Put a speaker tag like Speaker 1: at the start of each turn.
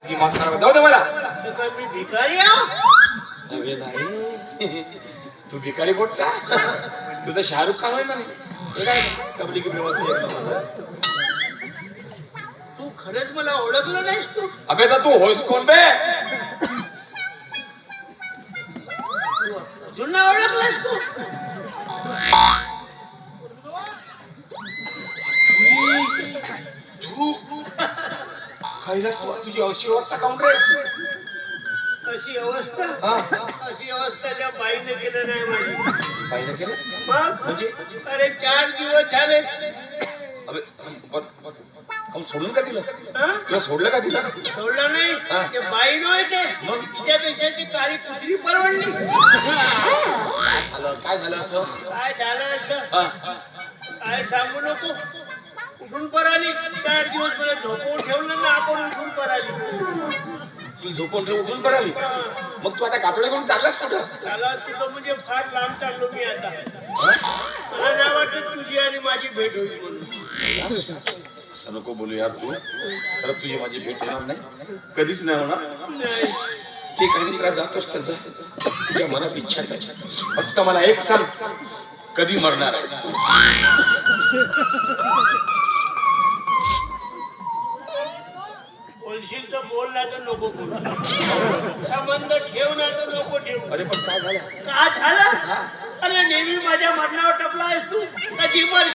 Speaker 1: जी माफ करा जाऊ दे मला.
Speaker 2: तू काय मी भिकारी आहे?
Speaker 1: अरे नाही तू भिकारी कोटचा तू तर शाहरुख खान होय म्हणे. हे काय कबड्डी की
Speaker 2: तू खरंच मला ओळखलं नाहीस तू?
Speaker 1: अबे तर तू होयस कोण बे?
Speaker 2: अजून नाही ओळखलंस तू?
Speaker 1: तू खायला तुझी अशी अवस्था काऊन रे?
Speaker 2: अशी अवस्था
Speaker 1: हा
Speaker 2: अशी अवस्था त्या बाईने केलं नाही माझी.
Speaker 1: पाहिलं केलं
Speaker 2: मग
Speaker 1: म्हणजे
Speaker 2: अरे 4 दिवस झाले.
Speaker 1: अबे काऊन सोडून का दिलं?
Speaker 2: हा?
Speaker 1: तुला सोडलं का दिलं?
Speaker 2: सोडलं
Speaker 1: हा.
Speaker 2: नाही ते बाई नव्हे ते
Speaker 1: मग?
Speaker 2: तिच्यापेक्षा ती काळी कुत्री परवडली.
Speaker 1: काय झालं असं?
Speaker 2: काय झालं असं
Speaker 1: हा.
Speaker 2: काय सांगू नको. उठून पर आली 4 दिवस मला झोपवून ठेवलं ना आपण उठून पर आली.
Speaker 1: तू झोपून उठून पडाली मग तू आता कातोडे करून चाललास कुठं?
Speaker 2: त्याला तुझं म्हणजे फार लांब चाललो मी आता. मला नाही वाटत तुझी आणि माझी भेट होईल म्हणून.
Speaker 1: असं नको बोलू यार तू. खरं तुझी माझी भेट होणार नाही कधीच नाही होणार.
Speaker 2: नाही
Speaker 1: ते काही मित्रा जातोस तर जा तुझ्या मनात इच्छाच आहे. फक्त मला एक सांग कधी मरणार आहेस तू?
Speaker 2: बोलशील तर बोल ना तर नको बोल. संबंध ठेव ना तर नको ठेव.
Speaker 1: अरे पण काय झालं?
Speaker 2: का झालं? अरे नेहमी माझ्या मरणावर टपला आहेस तू. कधी मर